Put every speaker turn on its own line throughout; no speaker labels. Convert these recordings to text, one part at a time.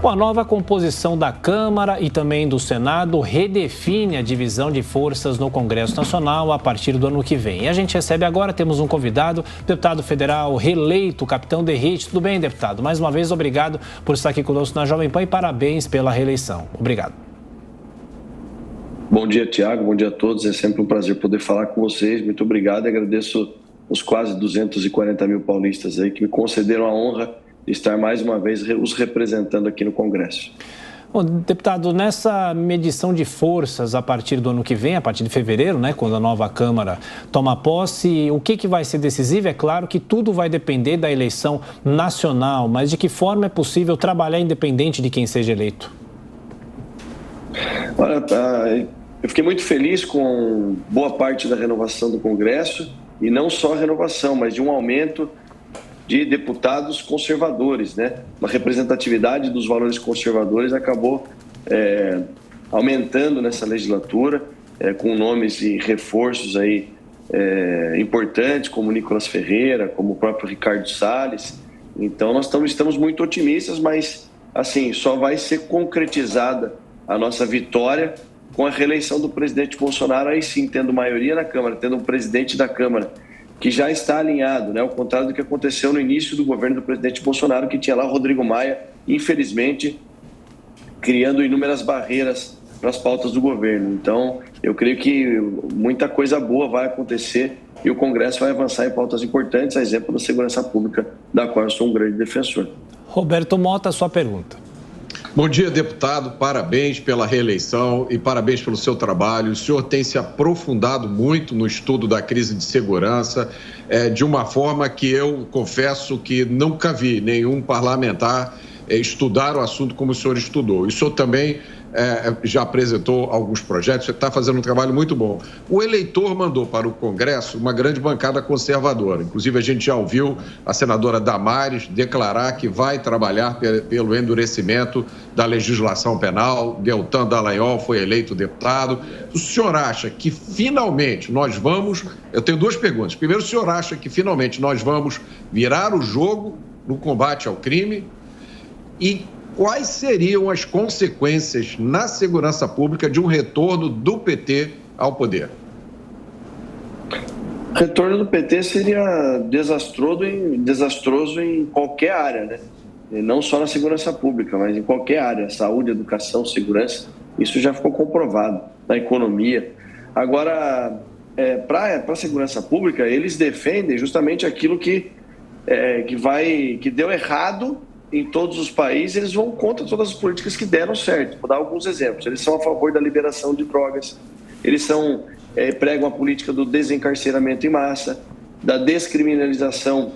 Bom, a nova composição da Câmara e também do Senado redefine a divisão de forças no Congresso Nacional a partir do ano que vem. E a gente recebe agora, temos um convidado, deputado federal reeleito, Capitão Derrite. Tudo bem, deputado? Mais uma vez, obrigado por estar aqui conosco na Jovem Pan e parabéns pela reeleição. Obrigado.
Bom dia, Tiago. Bom dia a todos. É sempre um prazer poder falar com vocês. Muito obrigado e agradeço os quase 240 mil paulistas aí que me concederam a honra de estar mais uma vez os representando aqui no Congresso.
Bom, deputado, nessa medição de forças a partir do ano que vem, a partir de fevereiro, né, quando a nova Câmara toma posse, o que vai ser decisivo? É claro que tudo vai depender da eleição nacional, mas de que forma é possível trabalhar independente de quem seja eleito?
Olha, eu fiquei muito feliz com boa parte da renovação do Congresso, e não só a renovação, mas de um aumento de deputados conservadores, né? Uma representatividade dos valores conservadores acabou aumentando nessa legislatura, com nomes e reforços aí importantes, como Nicolas Ferreira, como o próprio Ricardo Salles. Então, nós estamos muito otimistas, mas, assim, só vai ser concretizada a nossa vitória com a reeleição do presidente Bolsonaro, aí sim, tendo maioria na Câmara, tendo um presidente da Câmara que já está alinhado, né? Ao contrário do que aconteceu no início do governo do presidente Bolsonaro, que tinha lá o Rodrigo Maia, infelizmente, criando inúmeras barreiras para as pautas do governo. Então, eu creio que muita coisa boa vai acontecer e o Congresso vai avançar em pautas importantes, a exemplo da segurança pública, da qual eu sou um grande defensor.
Roberto Mota, sua pergunta.
Bom dia, deputado. Parabéns pela reeleição e parabéns pelo seu trabalho. O senhor tem se aprofundado muito no estudo da crise de segurança, de uma forma que eu confesso que nunca vi nenhum parlamentar estudar o assunto como o senhor estudou. E o senhor também já apresentou alguns projetos, você está fazendo um trabalho muito bom. O eleitor mandou para o Congresso uma grande bancada conservadora. Inclusive, a gente já ouviu a senadora Damares declarar que vai trabalhar pelo endurecimento da legislação penal. Deltan Dallagnol foi eleito deputado. O senhor acha que finalmente nós vamos... Eu tenho duas perguntas. Primeiro, o senhor acha que finalmente nós vamos virar o jogo no combate ao crime? E quais seriam as consequências na segurança pública de um retorno do PT ao poder?
O retorno do PT seria desastroso em qualquer área, né? E não só na segurança pública, mas em qualquer área, saúde, educação, segurança, isso já ficou comprovado, na economia. Agora, para a segurança pública, eles defendem justamente aquilo que deu errado em todos os países. Eles vão contra todas as políticas que deram certo. Vou dar alguns exemplos. Eles são a favor da liberação de drogas, eles pregam a política do desencarceramento em massa, da descriminalização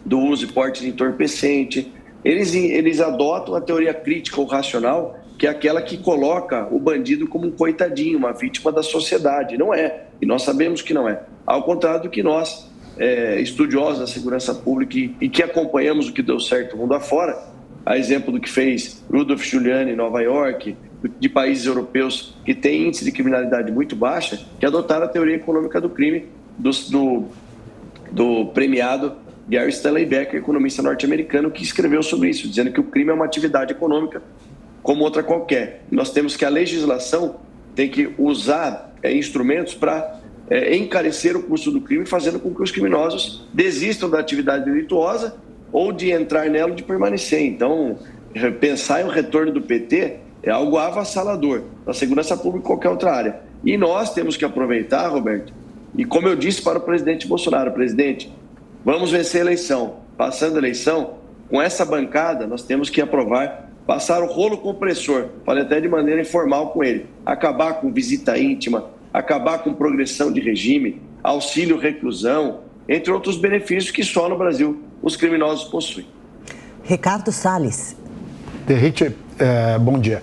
do uso e porte de entorpecente. Eles adotam a teoria crítica ou racional, que é aquela que coloca o bandido como um coitadinho, uma vítima da sociedade. Não é, e nós sabemos que não é. Ao contrário do que nós, estudiosos da segurança pública e que acompanhamos o que deu certo mundo afora, a exemplo do que fez Rudolf Giuliani em Nova York, de países europeus que têm índice de criminalidade muito baixa, que adotaram a teoria econômica do crime do premiado Gary Stanley Becker, economista norte-americano, que escreveu sobre isso, dizendo que o crime é uma atividade econômica como outra qualquer. Nós temos que a legislação tem que usar instrumentos para encarecer o custo do crime, fazendo com que os criminosos desistam da atividade delituosa ou de entrar nela ou de permanecer. Então, pensar em um retorno do PT é algo avassalador na segurança pública e qualquer outra área. E nós temos que aproveitar, Roberto, e como eu disse para o presidente Bolsonaro: presidente, vamos vencer a eleição. Passando a eleição, com essa bancada, nós temos que aprovar, passar o rolo compressor, falei até de maneira informal com ele, acabar com visita íntima, acabar com progressão de regime, auxílio reclusão, entre outros benefícios que só no Brasil os criminosos possuem.
Ricardo Salles.
Derrite, bom dia.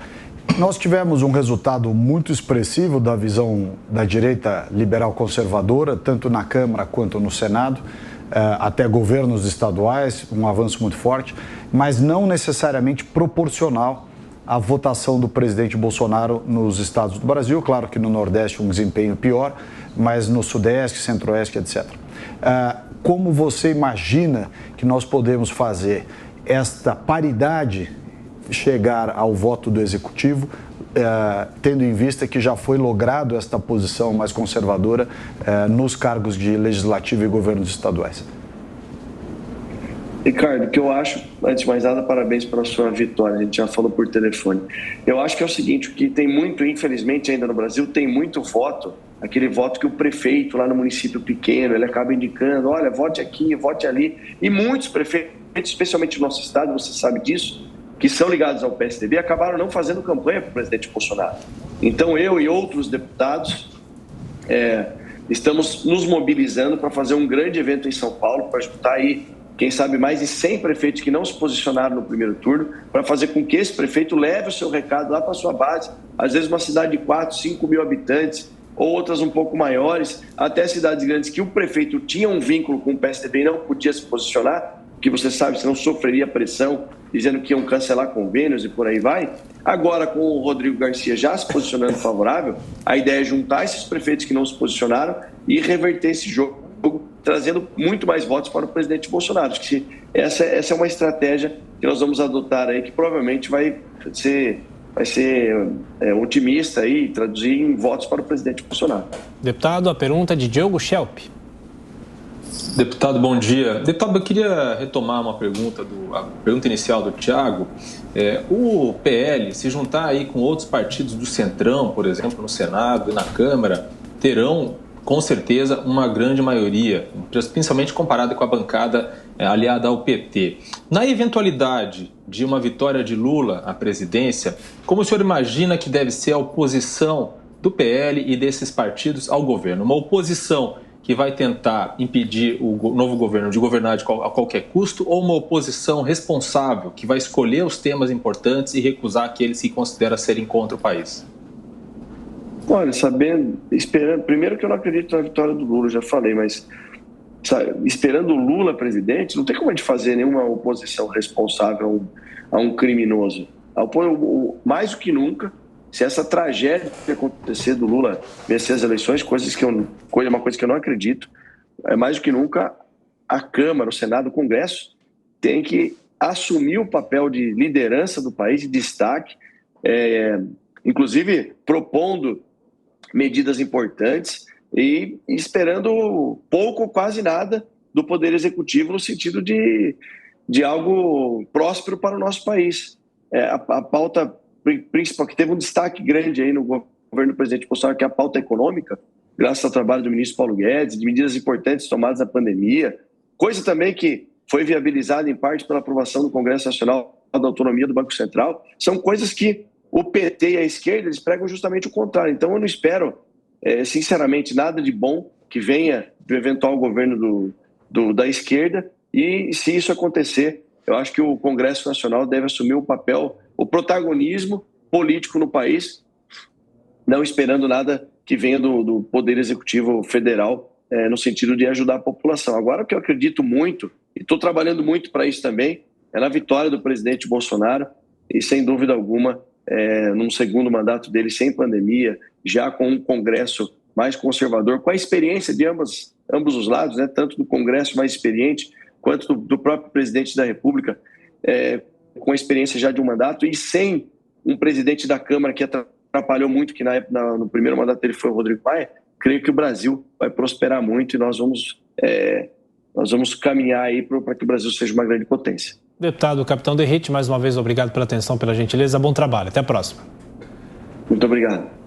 Nós tivemos um resultado muito expressivo da visão da direita liberal conservadora, tanto na Câmara quanto no Senado, até governos estaduais, um avanço muito forte, mas não necessariamente proporcional à votação do presidente Bolsonaro nos estados do Brasil. Claro que no Nordeste um desempenho pior, mas no Sudeste, Centro-Oeste, etc. Como você imagina que nós podemos fazer esta paridade chegar ao voto do Executivo, tendo em vista que já foi logrado esta posição mais conservadora nos cargos de Legislativo e governos estaduais?
Ricardo, o que eu acho, antes de mais nada, parabéns pela sua vitória, a gente já falou por telefone. Eu acho que é o seguinte, o que tem muito, infelizmente ainda no Brasil, tem muito voto, aquele voto que o prefeito lá no município pequeno, ele acaba indicando, olha, vote aqui, vote ali, e muitos prefeitos, especialmente no nosso estado, você sabe disso, que são ligados ao PSDB, acabaram não fazendo campanha para o presidente Bolsonaro. Então eu e outros deputados estamos nos mobilizando para fazer um grande evento em São Paulo, para juntar aí, quem sabe, mais de 100 prefeitos que não se posicionaram no primeiro turno, para fazer com que esse prefeito leve o seu recado lá para a sua base, às vezes uma cidade de 4, 5 mil habitantes, ou outras um pouco maiores, até cidades grandes que o prefeito tinha um vínculo com o PSDB e não podia se posicionar, que você sabe, senão sofreria pressão, dizendo que iam cancelar convênios e por aí vai. Agora, com o Rodrigo Garcia já se posicionando favorável, a ideia é juntar esses prefeitos que não se posicionaram e reverter esse jogo, trazendo muito mais votos para o presidente Bolsonaro. Acho que essa é uma estratégia que nós vamos adotar aí, que provavelmente vai ser otimista e traduzir em votos para o presidente Bolsonaro.
Deputado, a pergunta de Diogo Schelp.
Deputado, bom dia. Deputado, eu queria retomar a pergunta inicial do Thiago. O PL, se juntar aí com outros partidos do Centrão, por exemplo, no Senado e na Câmara, terão, com certeza, uma grande maioria, principalmente comparada com a bancada aliada ao PT. Na eventualidade de uma vitória de Lula à presidência, como o senhor imagina que deve ser a oposição do PL e desses partidos ao governo? Uma oposição que vai tentar impedir o novo governo de governar a qualquer custo, ou uma oposição responsável que vai escolher os temas importantes e recusar aqueles que considera serem contra o país?
Olha, esperando, primeiro que eu não acredito na vitória do Lula, já falei, mas esperando o Lula presidente, não tem como a gente fazer nenhuma oposição responsável a um criminoso. Mais do que nunca, se essa tragédia acontecer do Lula vencer as eleições, uma coisa que eu não acredito, mais do que nunca a Câmara, o Senado, o Congresso tem que assumir o papel de liderança do país, de destaque, inclusive propondo medidas importantes e esperando pouco ou quase nada do Poder Executivo no sentido de algo próspero para o nosso país. A pauta principal, que teve um destaque grande aí no governo do presidente Bolsonaro, que é a pauta econômica, graças ao trabalho do ministro Paulo Guedes, de medidas importantes tomadas na pandemia, coisa também que foi viabilizada em parte pela aprovação do Congresso Nacional da Autonomia do Banco Central, são coisas que o PT e a esquerda eles pregam justamente o contrário. Então eu não espero, sinceramente, nada de bom que venha do eventual governo da esquerda, e se isso acontecer, eu acho que o Congresso Nacional deve assumir o protagonismo político no país, não esperando nada que venha do Poder Executivo Federal, no sentido de ajudar a população. Agora, o que eu acredito muito, e estou trabalhando muito para isso também, é na vitória do presidente Bolsonaro, e sem dúvida alguma, num segundo mandato dele, sem pandemia, já com um Congresso mais conservador, com a experiência de ambos os lados, né, tanto do Congresso mais experiente, quanto do próprio presidente da República, com a experiência já de um mandato, e sem um presidente da Câmara que atrapalhou muito, que no primeiro mandato dele foi o Rodrigo Maia. Creio que o Brasil vai prosperar muito e nós vamos caminhar aí para que o Brasil seja uma grande potência.
Deputado Capitão Derrite, mais uma vez, obrigado pela atenção, pela gentileza. Bom trabalho. Até a próxima.
Muito obrigado.